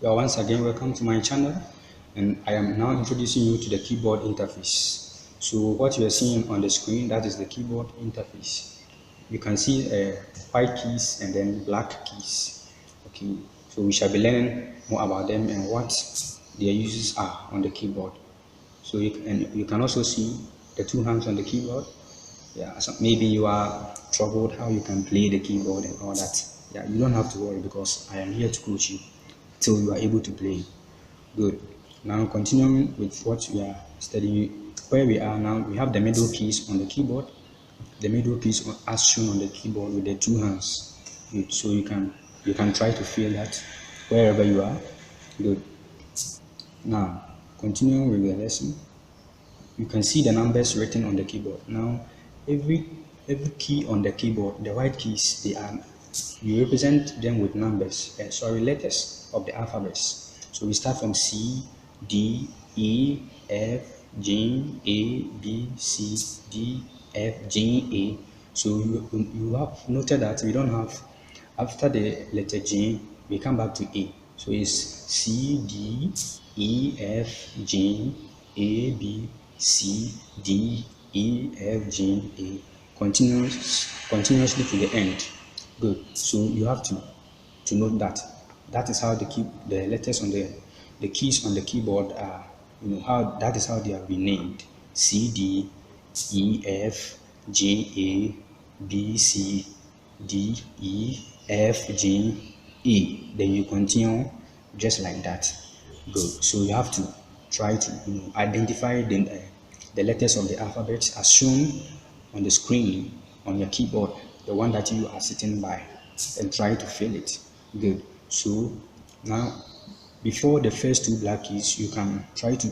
Well, once again, welcome to my channel, and I am now introducing you to the keyboard interface. So what you are seeing on the screen, that is the keyboard interface. You can see white keys and then black keys. Okay, so we shall be learning more about them and what their uses are on the keyboard. So you can also see the two hands on the keyboard. Yeah, so maybe you are troubled how you can play the keyboard and all that. Yeah, you don't have to worry because I am here to coach you till you are able to play. Good. Now continuing with what we are studying, where we are now, we have the middle keys on the keyboard. The middle keys as shown on the keyboard with the two hands. Good. So you can try to feel that wherever you are. Good. Now continuing with the lesson, you can see the numbers written on the keyboard. Now, every key on the keyboard, the white keys, they are you represent them with numbers. Letters of the alphabets. So we start from C, D, E, F, G, A, B, C, D, F, G, A. So you have noted that we don't have after the letter G, we come back to A. So it's C, D, E, F, G, A, B, C, D, E, F, G, A. Continuously to the end. Good. So you have to note that. That is how the letters on the keys on the keyboard are. You know how that is how they have been named. C, D, E, F, G, A, B, C, D, E, F, G, E. Then you continue just like that. Good. So you have to try to identify the letters of the alphabet as shown on the screen on your keyboard, the one that you are sitting by, and try to fill it. Good. So now, before the first two black keys, you can try to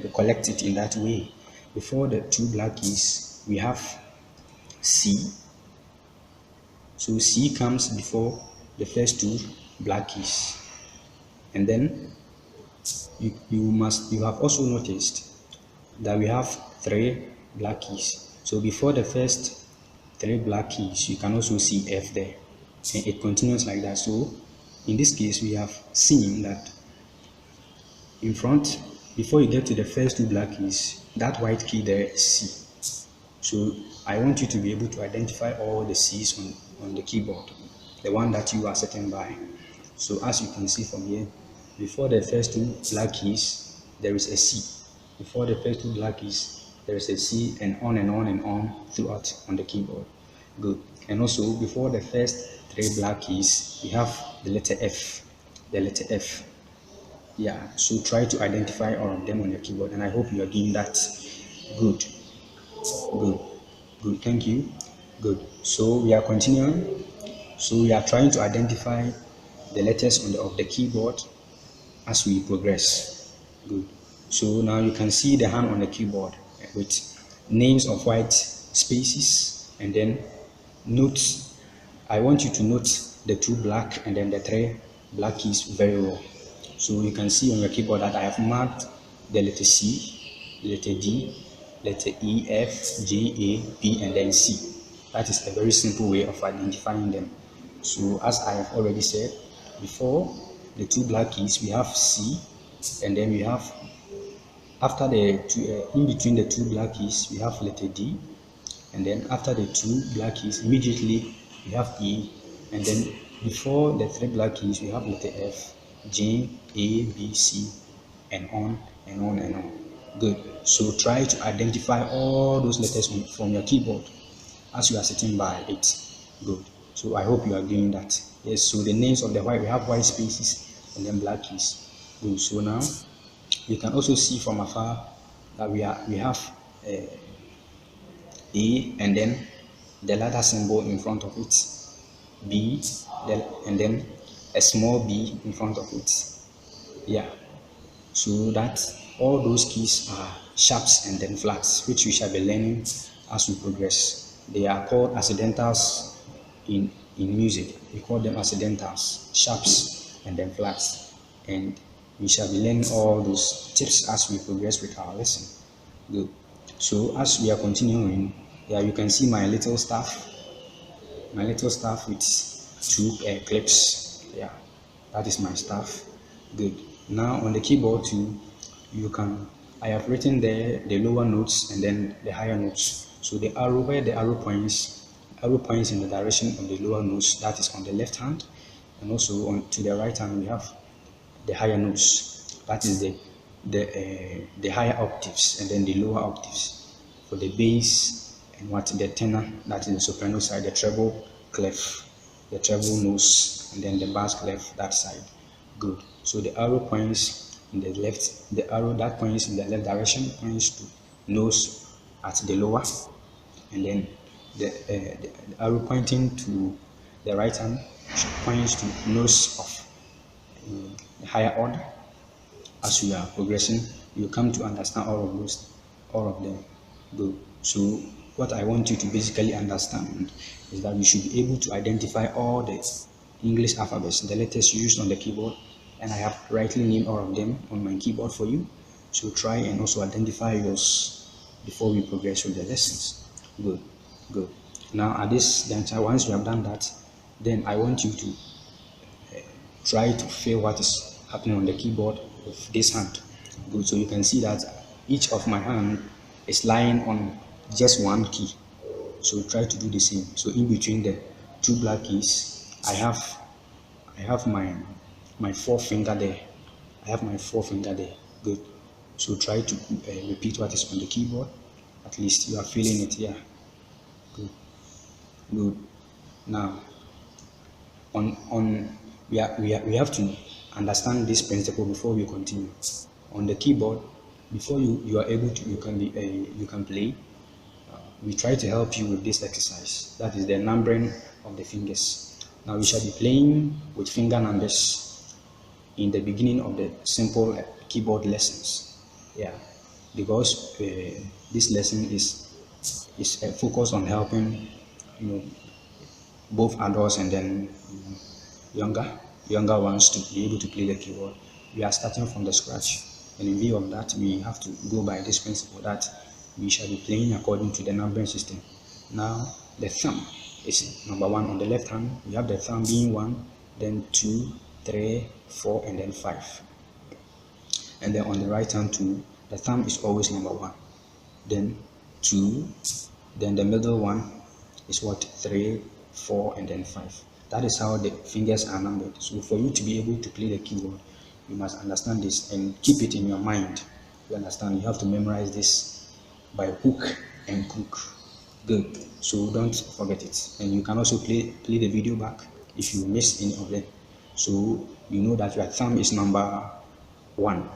recollect it in that way. Before the two black keys, we have C. So C comes before the first two black keys. And then you have also noticed that we have three black keys. So before the first three black keys, you can also see F there. And it continues like that. So in this case, we have seen that in front, before you get to the first two black keys, that white key there is C. So I want you to be able to identify all the C's on the keyboard, the one that you are sitting by. So as you can see from here, before the first two black keys, there is a C. Before the first two black keys, there is a C, and on and on and on throughout on the keyboard. Good. And also before the first three black keys, we have the letter F. The letter F. Yeah, so try to identify all of them on your keyboard, and I hope you are doing that. Good, good, good. Thank you. Good. So we are continuing. So we are trying to identify the letters of the keyboard as we progress. Good. So now you can see the hand on the keyboard with names of white spaces, and then notes. I want you to note the two black and then the three black keys very well. So you can see on your keyboard that I have marked the letter C, letter D, letter E, F, G, A, B, and then C. That is a very simple way of identifying them. So as I have already said, before the two black keys, we have C, and then we have, after the two, in between the two black keys, we have letter D, and then after the two black keys, immediately we have E, and then before the three black keys, we have letter F, G, A, B, C, and on and on and on. Good. So try to identify all those letters from your keyboard as you are sitting by it. Good. So I hope you are doing that. Yes. So the names of the white, we have white spaces and then black keys. Good. So now you can also see from afar that we have A, and then the letter symbol in front of it, B, and then a small b in front of it. Yeah. So that all those keys are sharps and then flats, which we shall be learning as we progress. They are called accidentals in music. We call them accidentals, sharps and then flats. And we shall be learning all those tips as we progress with our lesson. Good. So as we are continuing, yeah, you can see my little staff with two clips. Yeah, that is my staff. Good. Now on the keyboard too, you can, I have written there the lower notes and then the higher notes. So the arrow, where the arrow points in the direction of the lower notes, that is on the left hand, and also on to the right hand we have the higher notes, that is the higher octaves, and then the lower octaves for the bass and what the tenor, that is the soprano side, the treble clef, the treble nose, and then the bass clef that side. Good. So the arrow points in the left, the arrow that points in the left direction points to nose at the lower, and then the arrow pointing to the right hand points to nose of the higher order. As we are progressing, you come to understand all of them. Good. So what I want you to basically understand is that you should be able to identify all the English alphabets, the letters used on the keyboard, and I have rightly named all of them on my keyboard for you. So try and also identify yours before we progress with the lessons. Good, good. Now at this juncture, once you have done that, then I want you to try to feel what is happening on the keyboard with this hand. Good. So you can see that each of my hand is lying on just one key. So try to do the same. So in between the two black keys, I have my forefinger there. I have my forefinger there. Good. So try to repeat what is on the keyboard. At least you are feeling it here. Good. Good. Now on we have to understand this principle before we continue. On the keyboard, before you are able to, you can play. We try to help you with this exercise. That is the numbering of the fingers. Now we shall be playing with finger numbers in the beginning of the simple keyboard lessons. Yeah, because this lesson is focused on helping both adults and then younger ones to be able to play the keyboard. We are starting from the scratch, and in view of that, we have to go by this principle that we shall be playing according to the numbering system. Now, the thumb is number 1 on the left hand. We have the thumb being 1, then 2, 3, 4, and then 5. And then on the right hand too, the thumb is always number 1, then 2, then the middle one is what, 3, 4, and then 5. That is how the fingers are numbered. So for you to be able to play the keyboard, you must understand this and keep it in your mind. You understand? You have to memorize this by hook and crook. Good. So don't forget it. And you can also play the video back if you miss any of them. So you know that your thumb is number 1,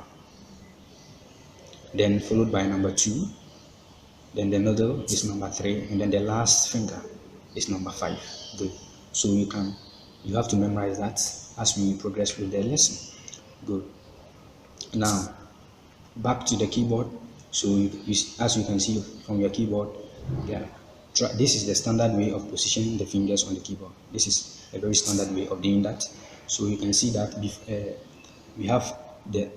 then followed by number 2, then the middle is number 3, and then the last finger is number 5. Good. So you have to memorize that as we progress with the lesson. Good. Now back to the keyboard. So as you can see from your keyboard, yeah, this is the standard way of positioning the fingers on the keyboard. This is a very standard way of doing that. So you can see that we have the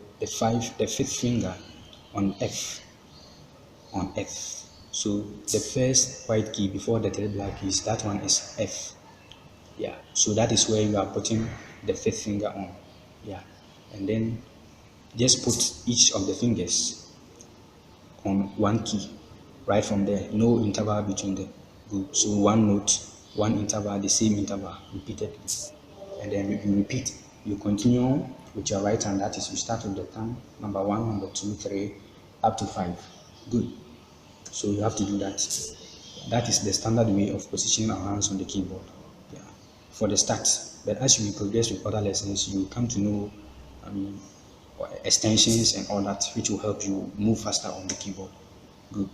fifth finger on F. So the first white key before the 3 black keys, that one is F. Yeah, so that is where you are putting the 5th finger on. Yeah, and then just put each of the fingers on one key right from there, no interval between them. Good. So one note, one interval, the same interval repeatedly, and then you repeat. You continue with your right hand. That is, you start with the thumb, number 1, number 2, 3, up to 5. Good. So you have to do that. That is the standard way of positioning our hands on the keyboard. Yeah, for the start. But as we progress with other lessons, you come to know, extensions and all that, which will help you move faster on the keyboard. Good.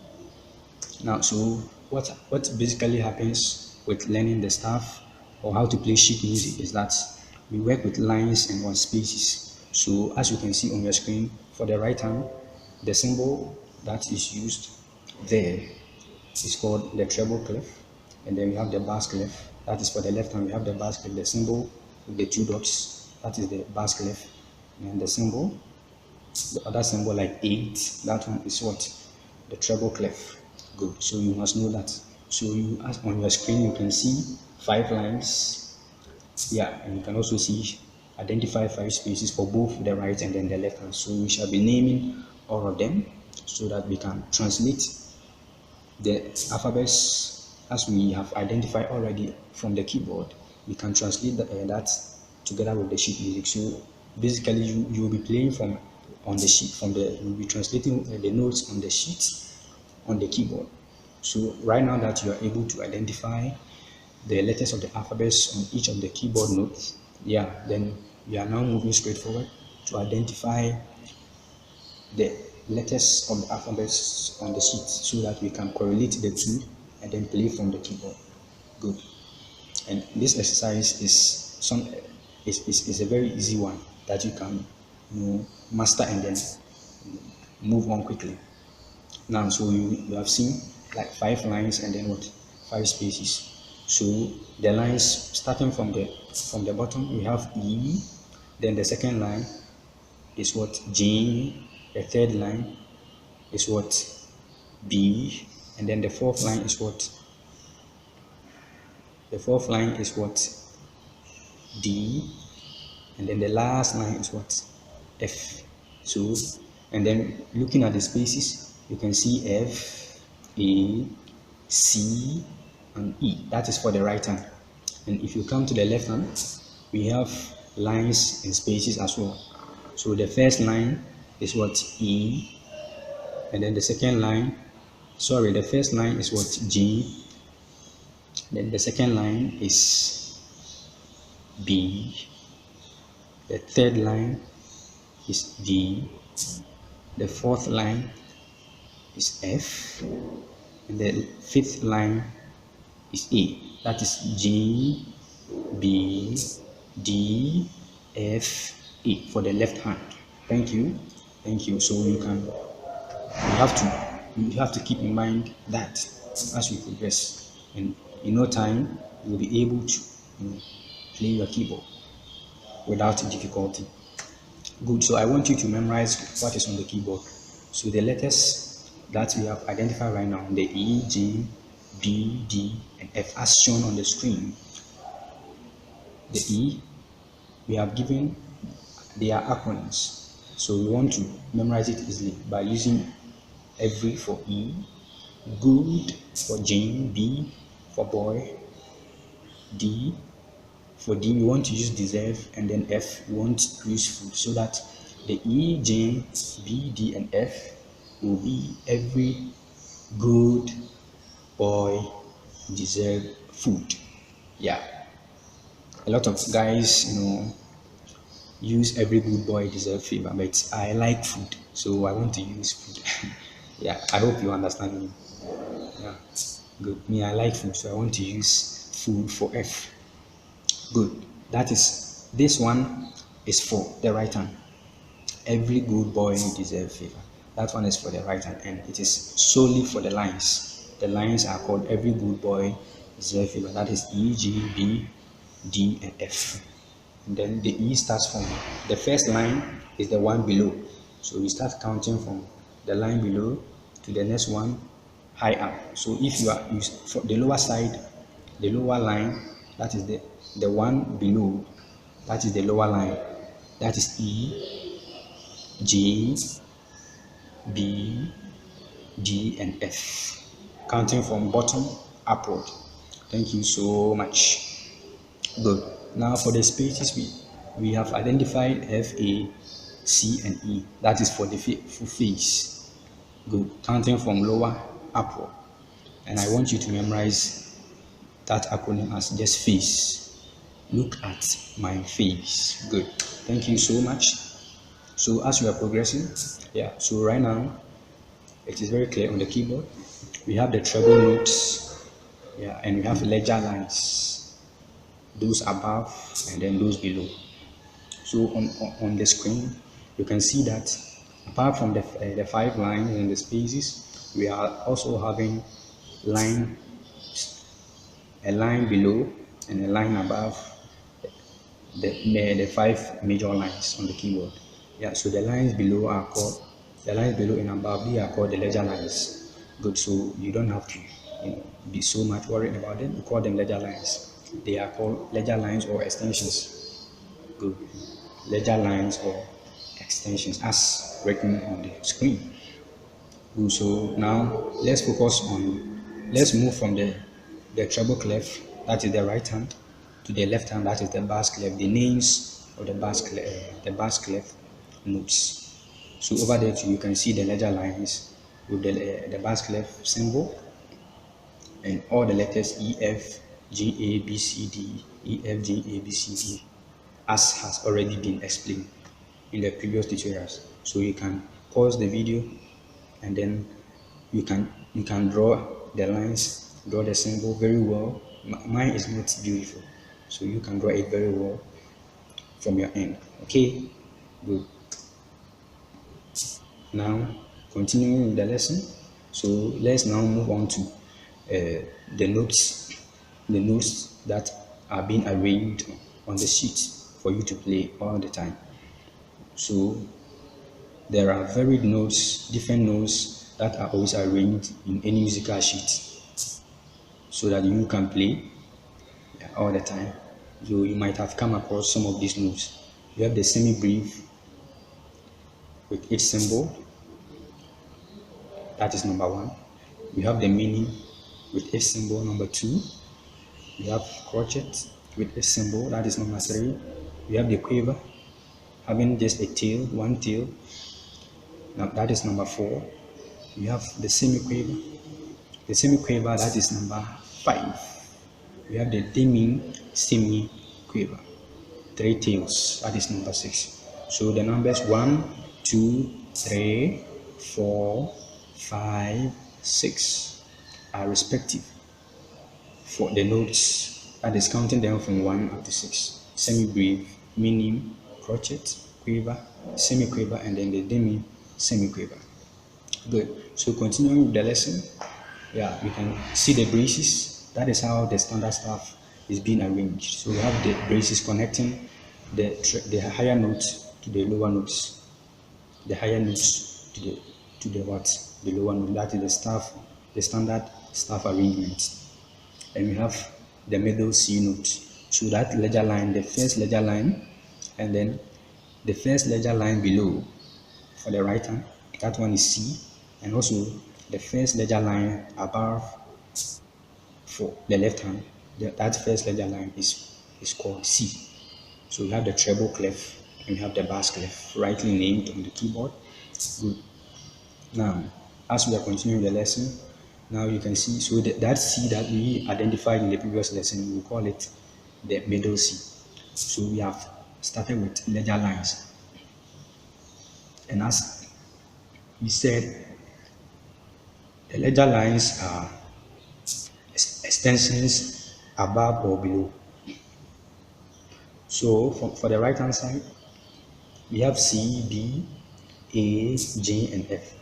Now, so what basically happens with learning the stuff or how to play sheet music is that we work with lines and on spaces. So as you can see on your screen, for the right hand, the symbol that is used there is called the treble clef, and then we have the bass clef. That is for the left hand. We have the bass clef, the symbol with the 2 dots. That is the bass clef, and the symbol, the other symbol like 8. That one is what, the treble clef. Good. So you must know that. So you, as on your screen, you can see 5 lines. Yeah, and you can also see identify 5 spaces for both the right and then the left hand. So we shall be naming all of them so that we can translate the alphabets as we have identified already from the keyboard. We can translate that together with the sheet music. So basically, you will be playing from on the sheet you will be translating the notes on the sheet on the keyboard. So right now that you are able to identify the letters of the alphabets on each of the keyboard notes, yeah, then we are now moving straight forward to identify the letters of the alphabets on the sheet so that we can correlate the two and then play from the keyboard. Good. And this exercise is a very easy one that you can master and then move on quickly. Now, so you have seen like 5 lines and then what 5 spaces. So the lines starting from the bottom, we have E. Then the second line is what J. The third line is what B. And then the fourth line is what D. And then the last line is what F. So, and then looking at the spaces, you can see F, A, C, and E. That is for the right hand. And if you come to the left hand, we have lines and spaces as well. So the first line is what E, and then the first line is what G, then the second line is B, the third line is D, the fourth line is F, and the fifth line is A. That is G, B, D, F, A for the left hand. Thank you. So you have to keep in mind that as we progress, and in no time you will be able to play your keyboard without difficulty. Good. So I want you to memorize what is on the keyboard. So the letters that we have identified right now, the E, G, B, D, and F as shown on the screen. The E, we have given their acronyms. So we want to memorize it easily by using every for E, good for Jane, B for boy, D for D we want to use deserve, and then F we want to use food, so that the E, J, B, D, and F will be every good boy deserve food. Yeah, a lot of guys use every good boy deserve favor, but I like food, so I want to use food. Yeah, I hope you understand me. Yeah, good. Me, I like food, so I want to use food for F. Good. This one is for the right hand. Every good boy deserves favor. That one is for the right hand, and it is solely for the lines. The lines are called every good boy deserves favor. That is E, G, B, D, and F. And then the E starts from the first line is the one below. So we start counting from the line below to the next one high up. So if you are for the lower side, the lower line, that is the one below, that is the lower line. That is E, G, B, D, and F. Counting from bottom upward. Thank you so much. Good. Now for the spaces, we have identified F, A, C, and E. That is for the full face. Good. Counting from lower upward. And I want you to memorize that acronym as just face. Look at my face. Good. Thank you so much. So as we are progressing, yeah, so right now it is very clear on the keyboard. We have the treble notes, yeah, and we have ledger lines, those above and then those below. So on the screen, you can see that apart from the 5 lines and the spaces, we are also having a line below and a line above the 5 major lines on the keyboard. Yeah, so the lines below and above, they are called the ledger lines. Good. So you don't have to be so much worried about them. We call them ledger lines. They are called ledger lines or extensions. Good. Ledger lines or extensions as written on the screen. Good. So now let's move from the treble clef, that is the right hand, to the left hand, that is the bass clef. The names of the bass clef notes. So over there too, you can see the ledger lines with the bass clef symbol and all the letters E, F, G, A, B, C, D, E, F, G, A, B, C, D, as has already been explained in the previous tutorials. So you can pause the video and then you can draw the lines, draw the symbol very well. Mine is not beautiful, so you can draw it very well from your end. Okay, good. Now continuing with the lesson, so let's now move on to the notes that are being arranged on the sheet for you to play all the time. So there are varied notes, different notes that are always arranged in any musical sheet so that you can play all the time. So you might have come across some of these notes. You have the semi-brief with its symbol, that is number one. We have the mini with its symbol, number two. We have crochet with its symbol, that is number three. We have the quiver having just a tail, one tail, now that is number four. We have the semi-quiver. The semi-quiver, that is number five. We have the dimming semi-quiver, three tails, that is number six. So the numbers 1, 2, 3, 4, 5, 6 are respective for the notes, that is counting them from 1 up to 6. Semi-brief, mini, crochet, quiver, semi-quiver, and then the demi semi-quiver. Good. So continuing with the lesson, yeah, you can see the braces. That is how the standard staff is being arranged. So we have the braces connecting the higher notes to the lower notes, the higher notes to the what, the lower note. That is the standard staff arrangement. And we have the middle C note. So that ledger line, the first ledger line, and then the first ledger line below for the right hand, that one is C, and also the first ledger line above for the left hand, that first ledger line is called C. So we have the treble clef and we have the bass clef, rightly named on the keyboard. Good. Now, as we are continuing the lesson, now you can see, so that C that we identified in the previous lesson, we call it the middle C. So we have started with ledger lines. And as we said, the ledger lines are extensions above or below. So for the right hand side, we have C, B, A, G, and F.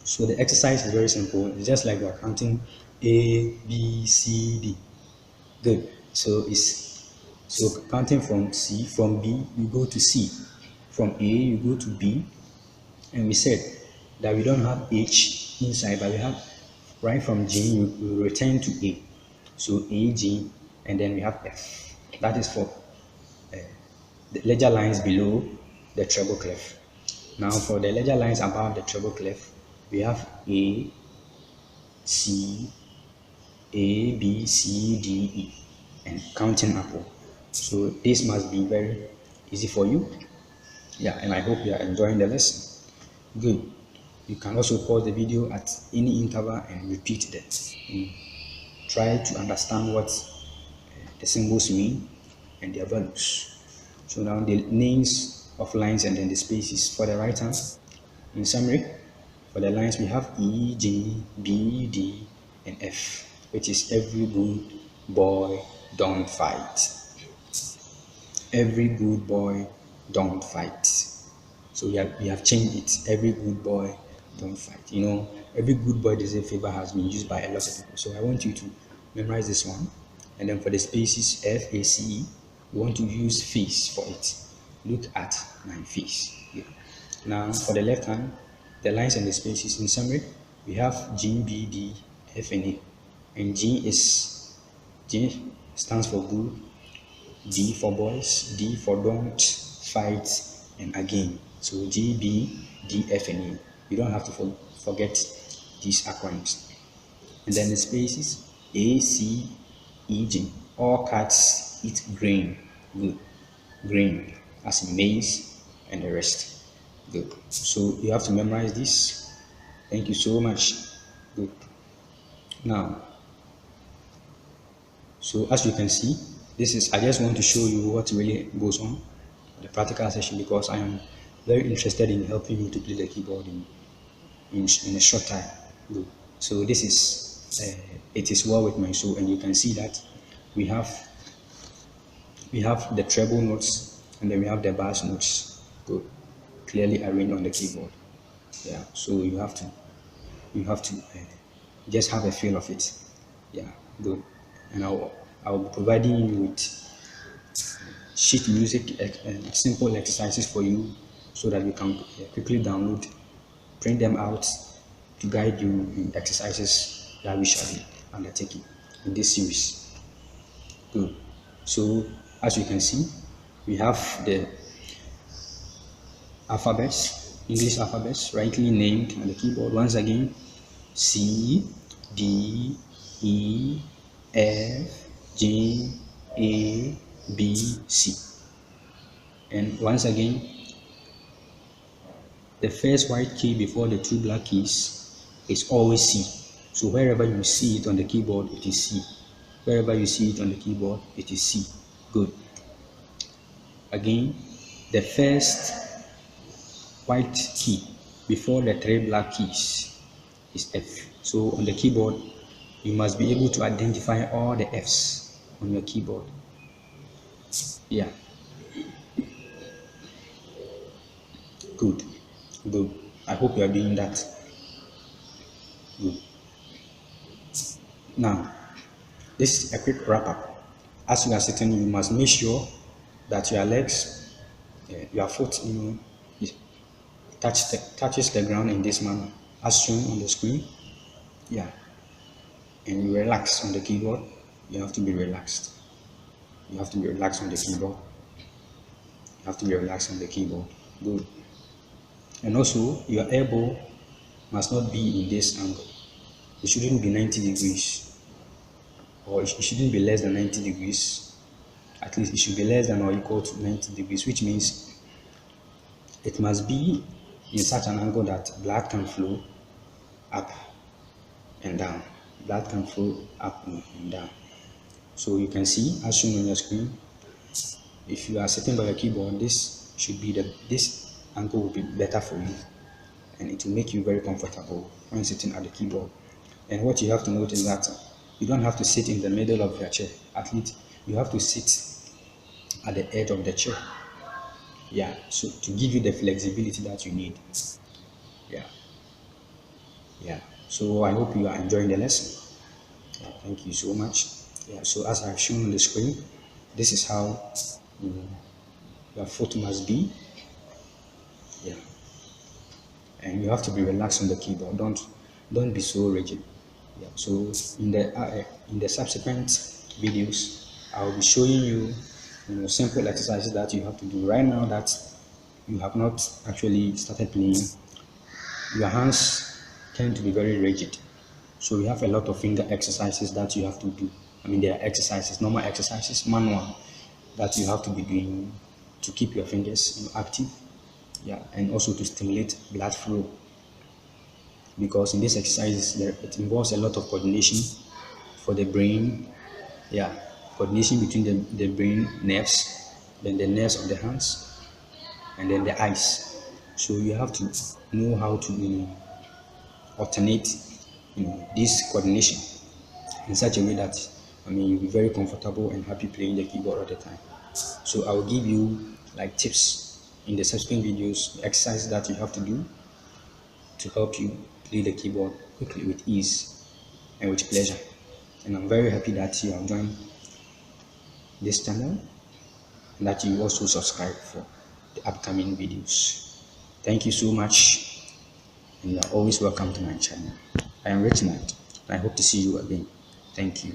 So the exercise is very simple. It's just like we're counting A, B, C, D. Good. So counting from C, from B you go to C, from A you go to B, and we said that we don't have H inside, but we have right from G we return to A. So A, G, and then we have F. That is for the ledger lines below the treble clef. Now for the ledger lines above the treble clef, we have A, C, A, B, C, D, E, and counting upward. So this must be very easy for you. Yeah, and I hope you are enjoying the lesson. Good. You can also pause the video at any interval and repeat that. Try to understand what the symbols mean and their values. So now the names of lines and then the spaces for the right hand. In summary, for the lines we have E, G, B, D, and F, which is every good boy don't fight. Every good boy don't fight. So we have changed it. Every good boy don't fight. You know, every good boy deserves favor has been used by a lot of people. So I want you to memorize this one. And then for the spaces F, A, C, E, we want to use face for it. Look at my face. Yeah. Now for the left hand, the lines and the spaces, in summary, we have G, B, D, F, and A. And G stands for good, B for boys, D for don't, fight, and again. So G, B, D, F, and E. You don't have to forget these acronyms. And then the spaces A, C, E, G. All cats eat grain. Good. Grain, as in maize and the rest. Good. So you have to memorize this. Thank you so much. Good. Now, so as you can see, this is, I just want to show you what really goes on the practical session because I am very interested in helping you to play the keyboard in a short time. Good. So this is, it is well with my soul, and you can see that we have the treble notes and then we have the bass notes. Good. Clearly arranged on the keyboard. Yeah. So you have to just have a feel of it. Yeah. Good. And I'll be providing you with sheet music and simple exercises for you so that you can quickly download, print them out to guide you in exercises that we shall be undertaking in this series. Good. So as you can see, we have the alphabets, English alphabets, rightly named on the keyboard. Once again, C, D, E, F, G, A, B, C. And once again, the first white key before the two black keys is always C. So wherever you see it on the keyboard, it is C. Wherever you see it on the keyboard, it is C. Good. Again, the first white key before the three black keys is F. So on the keyboard, you must be able to identify all the Fs on your keyboard. Yeah. Good. Good. I hope you are doing that. Good. Now, this is a quick wrap up. As you are sitting, you must make sure that your legs, your foot, touches the ground in this manner, as shown on the screen. Yeah. And you relax on the keyboard. You have to be relaxed. You have to be relaxed on the keyboard. You have to be relaxed on the keyboard. Good. And also, your elbow must not be in this angle. It shouldn't be 90 degrees, or it shouldn't be less than 90 degrees. At least it should be less than or equal to 90 degrees, which means it must be in such an angle that blood can flow up and down. Blood can flow up and down. So you can see, as shown on your screen, if you are sitting by your keyboard, this angle will be better for you, and it will make you very comfortable when sitting at the keyboard. And what you have to note is that you don't have to sit in the middle of your chair. At least you have to sit at the edge of the chair. Yeah, so to give you the flexibility that you need. Yeah. So I hope you are enjoying the lesson. Yeah, thank you so much. Yeah, so as I've shown on the screen, this is how your foot must be. Yeah. And you have to be relaxed on the keyboard. Don't be so rigid. Yeah. So in the subsequent videos, I will be showing you, simple exercises that you have to do right now that you have not actually started playing. Your hands tend to be very rigid, so you have a lot of finger exercises that you have to do. I mean, there are exercises, normal exercises, manual, that you have to be doing to keep your fingers active. Yeah, and also to stimulate blood flow, because in these exercises it involves a lot of coordination for the brain. Yeah, coordination between the brain nerves, then the nerves of the hands, and then the eyes. So you have to know how to alternate this coordination in such a way that you'll be very comfortable and happy playing the keyboard all the time. So I will give you like tips in the subsequent videos, exercises that you have to do to help you play the keyboard quickly, with ease and with pleasure. And I'm very happy that you have joined this channel and that you also subscribe for the upcoming videos. Thank you so much, and you are always welcome to my channel. I am Richmond, and I hope to see you again. Thank you.